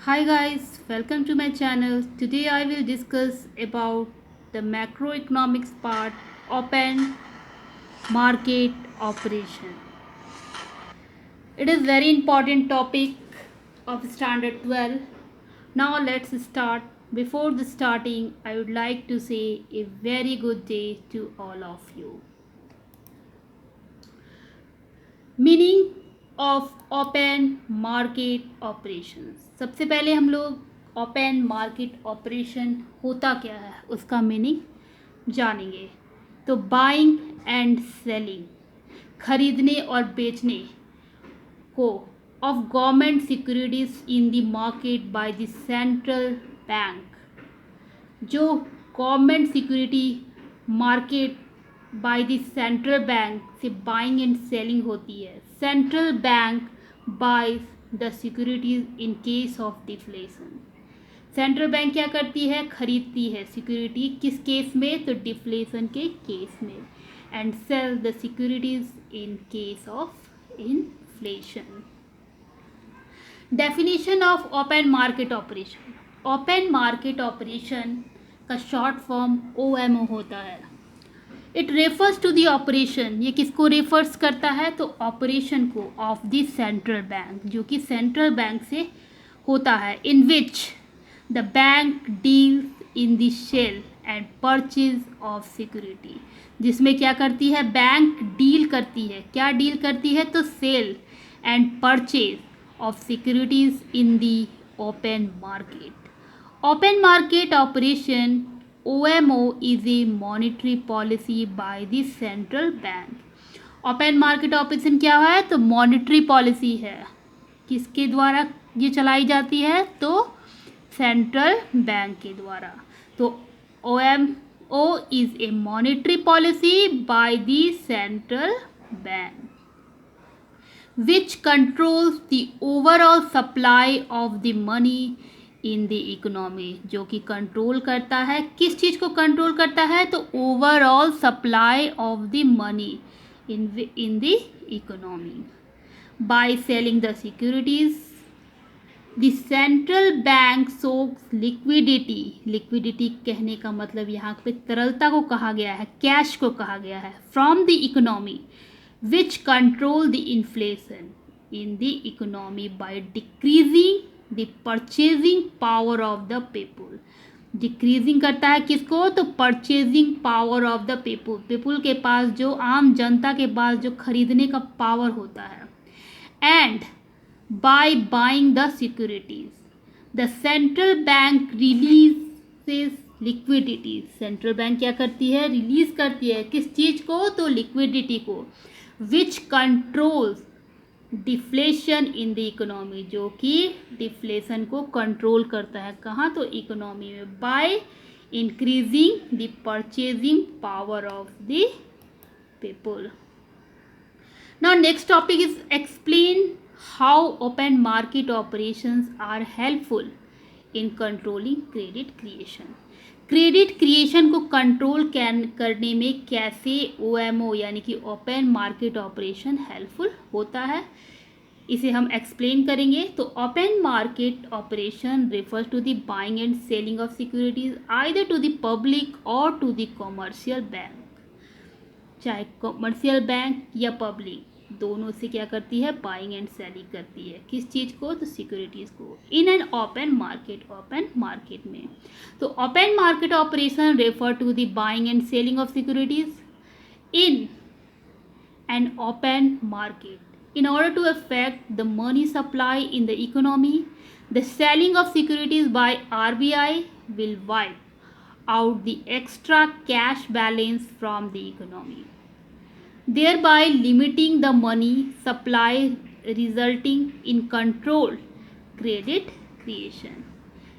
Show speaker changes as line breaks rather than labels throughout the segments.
Hi guys, welcome to my channel. Today I will discuss about the macroeconomics part, open market operation. It is very important topic of standard 12. Now let's start. Before the starting, I would like to say a very good day to all of you. Meaning of open market operations. सबसे पहले हम लोग open market operation होता क्या है उसका meaning जानेंगे। तो बाइंग एंड सेलिंग, खरीदने और बेचने को of government securities in the market by the central bank. जो government security market by the central bank से बाइंग एंड सेलिंग होती है। Central bank buys the securities in case of deflation. Central bank क्या करती है? खरीदती है security. किस केस में? तो डिफ्लेशन के केस में। And sell the securities in case of inflation. Definition of open market operation. Open market operation का शॉर्ट फॉर्म OMO होता है। It refers to the operation. ये किसको रेफर्स करता है? तो ऑपरेशन को ऑफ द सेंट्रल बैंक, जो कि सेंट्रल बैंक से होता है। In which the bank deals in the sale and purchase of security. जिसमें क्या करती है? बैंक डील करती है। क्या डील करती है? तो sale and purchase of securities in the open market. Open market operation OMO is a monetary policy by the central bank. Open market operation क्या है? तो मॉनेटरी पॉलिसी है। किसके द्वारा ये चलाई जाती है? तो सेंट्रल बैंक के द्वारा। तो OMO is a monetary policy by the central bank which controls the overall supply of the money in the economy. जो कि कंट्रोल करता है, किस चीज़ को कंट्रोल करता है? तो overall supply of the money in the economy by selling the securities. The central bank socks liquidity. Liquidity कहने का मतलब यहाँ पे तरलता को कहा गया है, कैश को कहा गया है। From the economy which control the inflation in the economy by decreasing the purchasing power of the people. Decreasing करता है किसको? तो purchasing power of the people. People के पास, जो आम जनता के पास जो खरीदने का पावर होता है। And by buying the securities the central bank releases liquidity. Central bank क्या करती है? रिलीज करती है। किस चीज को? तो लिक्विडिटी को। विच controls deflation in the economy. जो कि डिफ्लेशन को कंट्रोल करता है। कहाँ? तो इकोनॉमी में। By increasing the purchasing power of the people. Now next topic is explain how open market operations are helpful in controlling credit creation. Credit creation को control करने में कैसे OMO यानी कि ओपन मार्केट ऑपरेशन हेल्पफुल होता है, इसे हम एक्सप्लेन करेंगे। तो open market operation refers to the buying and selling of securities either to the public और टू द कॉमर्शियल बैंक। चाहे कॉमर्शियल बैंक या पब्लिक, दोनों से क्या करती है? बाइंग एंड सेलिंग करती है। किस चीज़ को? तो सिक्योरिटीज़ को। In an open market, open market में। तो open market operation refer to the buying and selling of securities in an open market. In order to affect the money supply in the economy, the selling of securities by RBI will wipe out the extra cash balance from the economy, thereby limiting the money supply, resulting in controlled credit creation.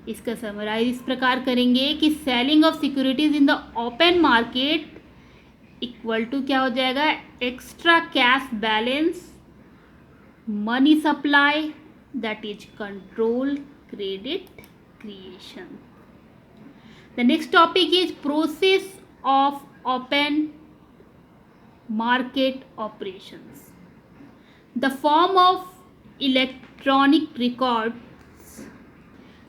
इसका summarize इस प्रकार करेंगे कि selling of securities in the open market equal to क्या हो जाएगा? Extra cash balance, money supply, that is control credit creation. The next topic is process of open market operations. The form of electronic records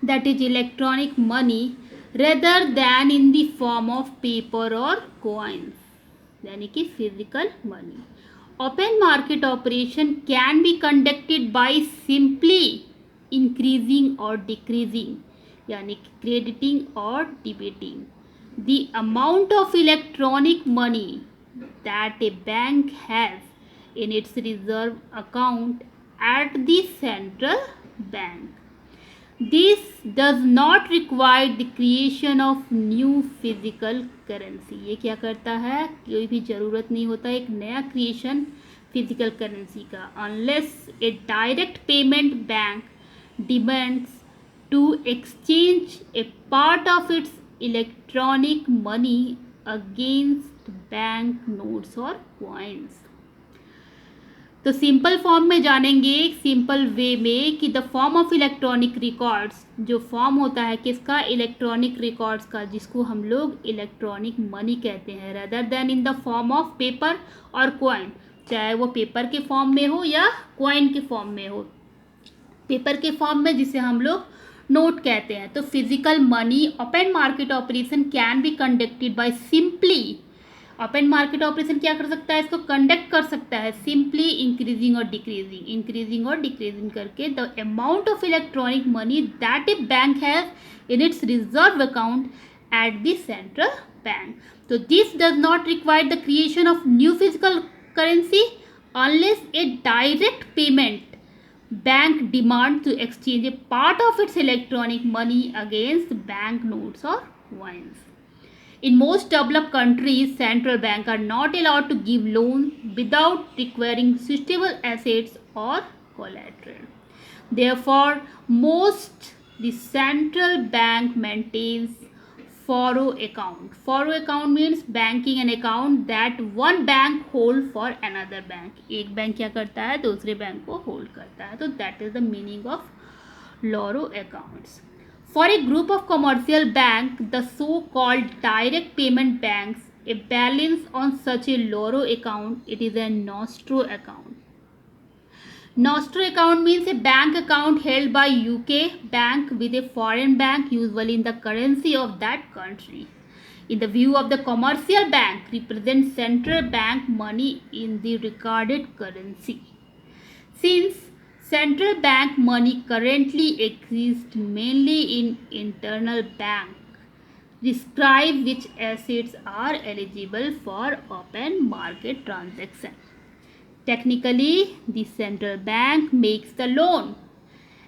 that is electronic money rather than in the form of paper or coins, यानी कि physical money. Open market operation can be conducted by simply increasing or decreasing, यानी कि crediting or debiting the amount of electronic money that a bank has in its reserve account at the central bank. This does not require the creation of new physical currency. ये क्या करता है, कोई भी ज़रूरत नहीं होता एक नया क्रिएशन फिजिकल करेंसी का, unless a direct payment bank demands to exchange a part of its electronic money against bank notes or coins. तो सिंपल फॉर्म में जानेंगे एक सिंपल वे में कि the form of electronic records, जो form होता है किसका, इलेक्ट्रॉनिक रिकॉर्ड्स का, जिसको हम लोग इलेक्ट्रॉनिक मनी कहते हैं, rather then in the form of paper और कॉइन, चाहे वो पेपर के फॉर्म में हो या कॉइन के फॉर्म में हो. पेपर के फॉर्म में जिसे हम लोग नोट कहते हैं. तो physical money open market operation can be conducted by simply, open market operation क्या कर सकता है, इसको कंडक्ट कर सकता है सिंपली इंक्रीजिंग और डिक्रीजिंग करके the amount of electronic money that a bank has in its reserve account at the central bank. तो this does not require the creation of new physical currency unless a direct payment bank demand to exchange a part of its electronic money against bank notes or coins. In most developed countries, central banks are not allowed to give loans without requiring suitable assets or collateral. Therefore, the central bank maintains faro account. Faro account means banking an account that one bank hold for another bank. एक bank क्या करता है, दूसरे bank को hold करता है. तो that is the meaning of loro accounts. For a group of commercial bank, the so-called direct payment banks, a balance on such a loro account, it is a nostro account. Nostro account means a bank account held by UK bank with a foreign bank, usually in the currency of that country. In the view of the commercial bank, represents central bank money in the recorded currency. Since central bank money currently exists mainly in internal bank, describe which assets are eligible for open market transaction. Technically, the central bank makes the loan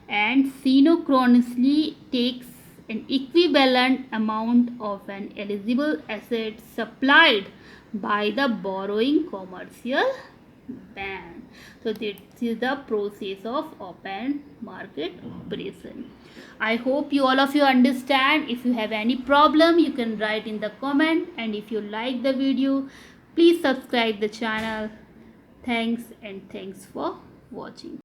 and synchronously takes an equivalent amount of an eligible asset supplied by the borrowing commercial bank. So this is the process of open market operation. I hope all of you understand. If you have any problem, you can write in the comment, and if you like the video, please subscribe the channel. Thanks for watching.